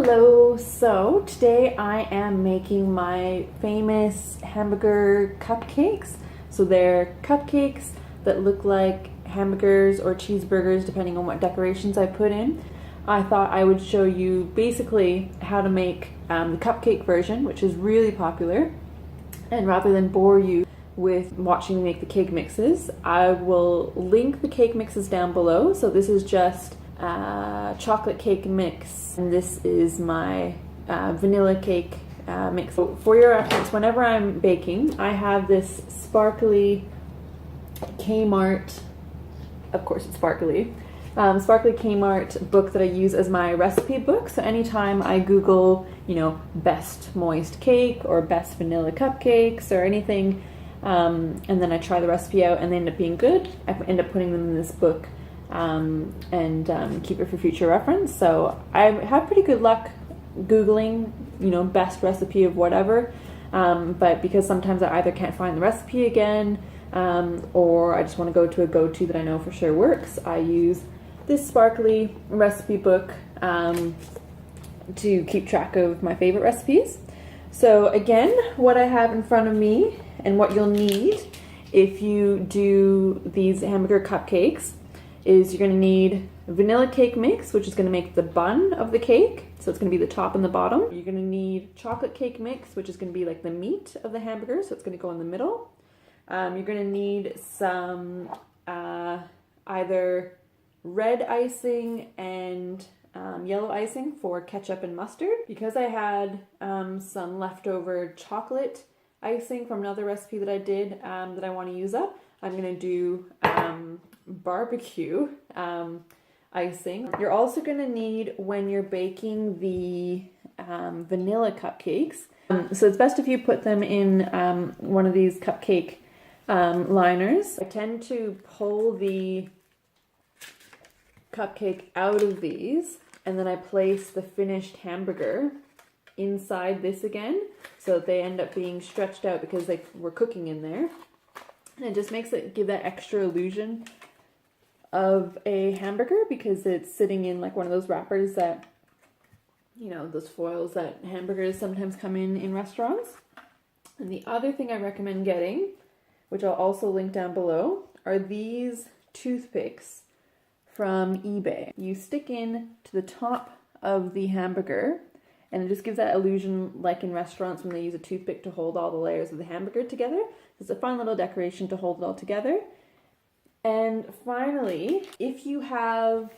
Hello, so today I am making my famous hamburger cupcakes. So they're cupcakes that look like hamburgers or cheeseburgers depending on what decorations I put in. I thought I would show you basically how to make the cupcake version, which is really popular. And rather than bore you with watching me make the cake mixes, I will link the cake mixes down below. So this is just chocolate cake mix, and this is my vanilla cake mix. So for your reference, whenever I'm baking, I have this sparkly Kmart, of course it's sparkly Kmart book that I use as my recipe book. So anytime I Google, best moist cake or best vanilla cupcakes or anything, and then I try the recipe out and they end up being good, I end up putting them in this book and keep it for future reference. So I have pretty good luck Googling, best recipe of whatever, but because sometimes I either can't find the recipe again, or I just want to go to a go-to that I know for sure works, I use this sparkly recipe book to keep track of my favorite recipes. So again, what I have in front of me and what you'll need if you do these hamburger cupcakes is you're going to need vanilla cake mix, which is going to make the bun of the cake. So it's going to be the top and the bottom. You're going to need chocolate cake mix, which is going to be like the meat of the hamburger. So it's going to go in the middle. You're going to need some either red icing and yellow icing for ketchup and mustard. Because I had some leftover chocolate icing from another recipe that I did that I want to use up, I'm going to do barbecue icing. You're also going to need, when you're baking the vanilla cupcakes, so it's best if you put them in one of these cupcake liners. I tend to pull the cupcake out of these, and then I place the finished hamburger inside this again, so that they end up being stretched out because we're cooking in there. And it just makes it give that extra illusion of a hamburger because it's sitting in like one of those wrappers that, those foils that hamburgers sometimes come in restaurants. And the other thing I recommend getting, which I'll also link down below, are these toothpicks from eBay. You stick in to the top of the hamburger, and it just gives that illusion like in restaurants when they use a toothpick to hold all the layers of the hamburger together. It's a fun little decoration to hold it all together. And finally, if you have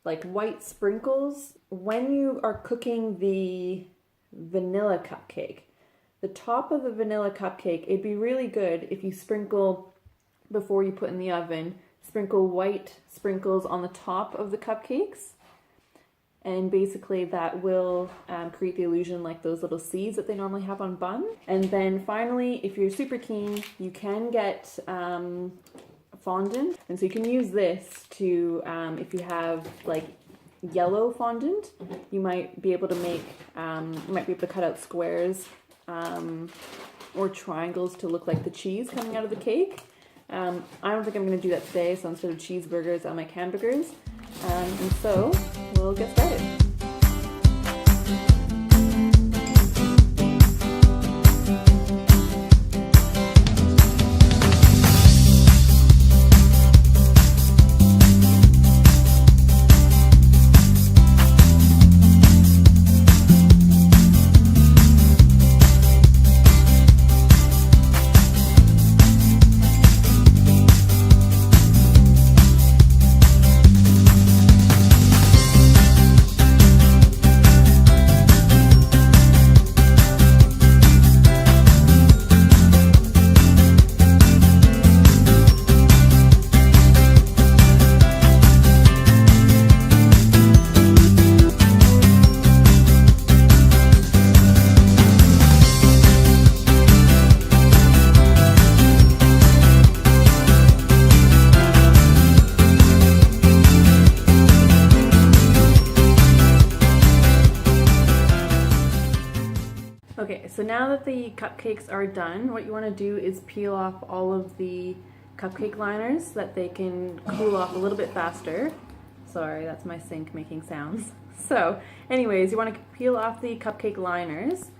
like white sprinkles, when you are cooking the vanilla cupcake, the top of the vanilla cupcake, it'd be really good if you sprinkle, before you put in the oven, sprinkle white sprinkles on the top of the cupcakes. And basically that will create the illusion like those little seeds that they normally have on bun. And then finally, if you're super keen, you can get fondant. And so you can use this to, if you have like yellow fondant, you might be able to make, you might be able to cut out squares or triangles to look like the cheese coming out of the cake. I don't think I'm going to do that today, so instead of cheeseburgers, I'll make hamburgers. And so we'll get started. Okay, so now that the cupcakes are done, what you want to do is peel off all of the cupcake liners so that they can cool off a little bit faster. Sorry, that's my sink making sounds. So anyways, you want to peel off the cupcake liners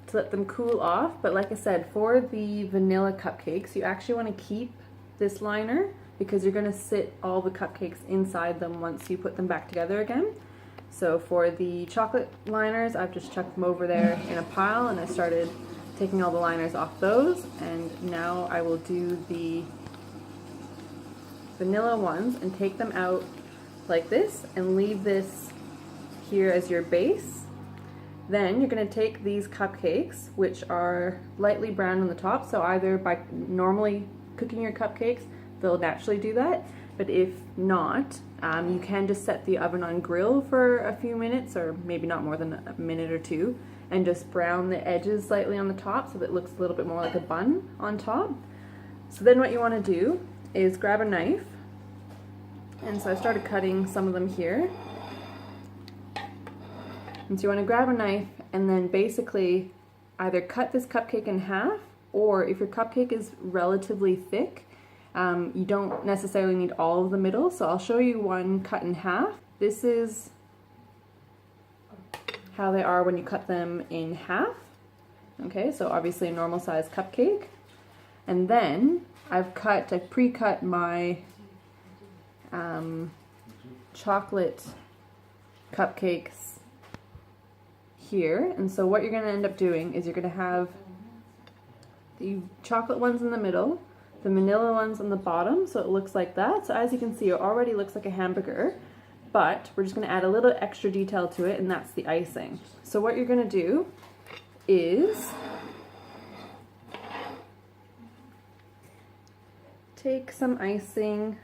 to let them cool off. But like I said, for the vanilla cupcakes, you actually want to keep this liner because you're going to sit all the cupcakes inside them once you put them back together again. So for the chocolate liners, I've just chucked them over there in a pile, and I started taking all the liners off those. And now I will do the vanilla ones and take them out like this and leave this here as your base. Then you're going to take these cupcakes, which are lightly brown on the top, so either by normally cooking your cupcakes, they'll naturally do that, but if not, you can just set the oven on grill for a few minutes, or maybe not more than a minute or two, and just brown the edges slightly on the top so that it looks a little bit more like a bun on top. So then what you want to do is grab a knife, and so I started cutting some of them here. And so you want to grab a knife and then basically either cut this cupcake in half, or if your cupcake is relatively thick, you don't necessarily need all of the middle. So I'll show you one cut in half. This is how they are when you cut them in half. Okay, so obviously a normal size cupcake. And then I've pre-cut my chocolate cupcakes here. And so what you're going to end up doing is you're going to have the chocolate ones in the middle, the vanilla ones on the bottom, so it looks like that. So as you can see, it already looks like a hamburger, but we're just going to add a little extra detail to it, and that's the icing. So what you're going to do is take some icing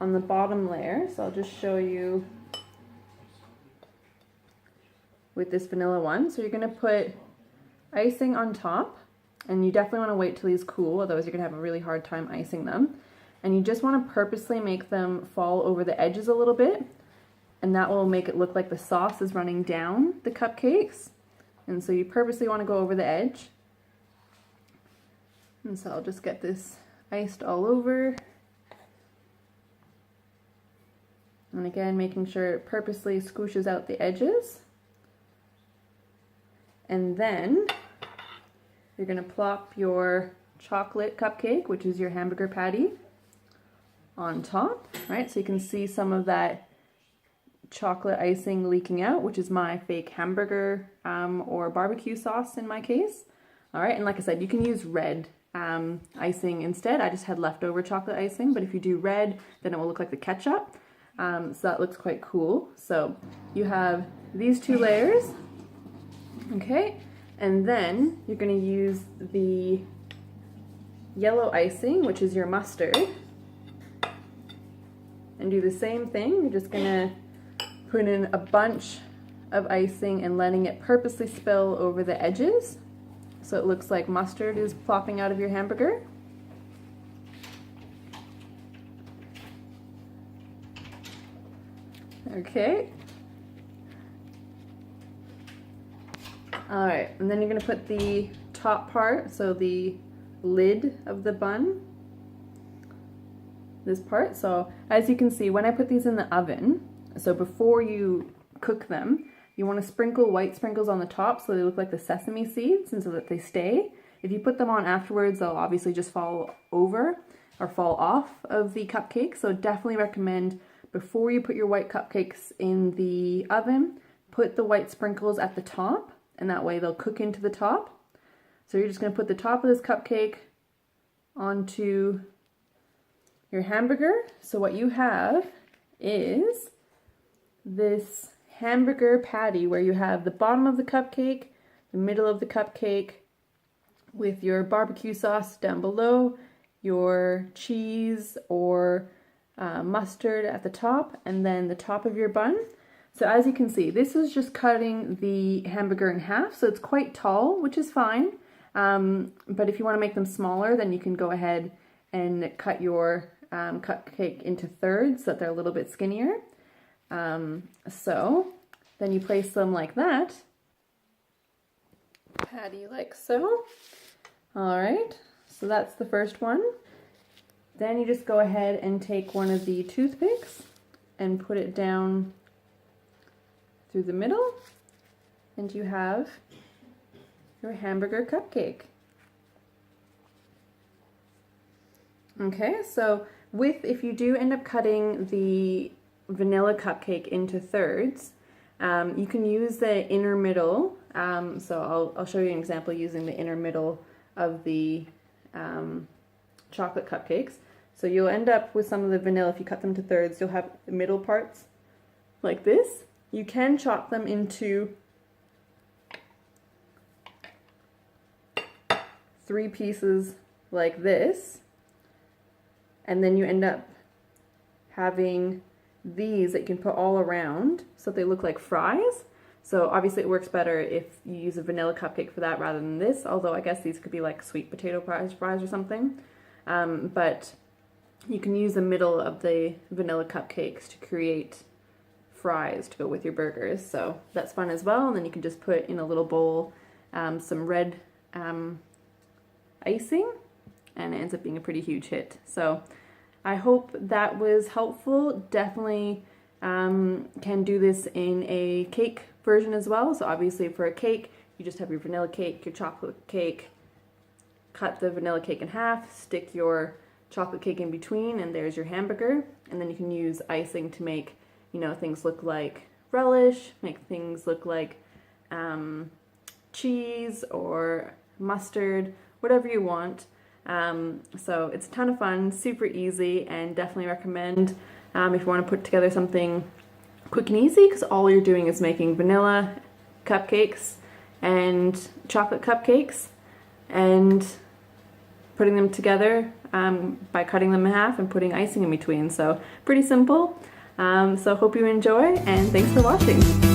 on the bottom layer. So I'll just show you with this vanilla one. So you're going to put icing on top, and you definitely want to wait till these cool, otherwise you're going to have a really hard time icing them. And you just want to purposely make them fall over the edges a little bit, and that will make it look like the sauce is running down the cupcakes. And so you purposely want to go over the edge. And so I'll just get this iced all over. And again, making sure it purposely squishes out the edges. And then you're going to plop your chocolate cupcake, which is your hamburger patty, on top, right? So you can see some of that chocolate icing leaking out, which is my fake hamburger or barbecue sauce in my case. All right, and like I said, you can use red icing instead. I just had leftover chocolate icing, but if you do red, then it will look like the ketchup. So that looks quite cool. So you have these two layers, okay? And then you're going to use the yellow icing, which is your mustard, and do the same thing. You're just going to put in a bunch of icing and letting it purposely spill over the edges so it looks like mustard is plopping out of your hamburger. Okay. Alright, and then you're going to put the top part, so the lid of the bun, this part. So as you can see, when I put these in the oven, so before you cook them, you want to sprinkle white sprinkles on the top so they look like the sesame seeds and so that they stay. If you put them on afterwards, they'll obviously just fall over or fall off of the cupcake. So definitely recommend before you put your white cupcakes in the oven, put the white sprinkles at the top, and that way they'll cook into the top. So you're just going to put the top of this cupcake onto your hamburger. So what you have is this hamburger patty where you have the bottom of the cupcake, the middle of the cupcake with your barbecue sauce down below, your cheese or mustard at the top, and then the top of your bun. So as you can see, this is just cutting the hamburger in half, so it's quite tall, which is fine. But if you want to make them smaller, then you can go ahead and cut your cupcake into thirds so that they're a little bit skinnier. So then you place them like that, patty like so. All right, so that's the first one. Then you just go ahead and take one of the toothpicks and put it down through the middle, and you have your hamburger cupcake. Okay, so if you do end up cutting the vanilla cupcake into thirds, you can use the inner middle. So I'll show you an example using the inner middle of the chocolate cupcakes. So you'll end up with some of the vanilla, if you cut them to thirds, you'll have the middle parts like this. You can chop them into 3 pieces like this, and then you end up having these that you can put all around so they look like fries. So obviously it works better if you use a vanilla cupcake for that rather than this, although I guess these could be like sweet potato fries or something. But you can use the middle of the vanilla cupcakes to create fries to go with your burgers, so that's fun as well. And then you can just put in a little bowl some red icing, and it ends up being a pretty huge hit. So I hope that was helpful. Definitely can do this in a cake version as well. So obviously for a cake, you just have your vanilla cake, your chocolate cake, cut the vanilla cake in half, stick your chocolate cake in between, and there's your hamburger. And then you can use icing to make, you know, things look like relish, make things look like cheese or mustard, whatever you want. So it's a ton of fun, super easy, and definitely recommend if you want to put together something quick and easy, because all you're doing is making vanilla cupcakes and chocolate cupcakes and putting them together by cutting them in half and putting icing in between. So pretty simple. So hope you enjoy, and thanks for watching.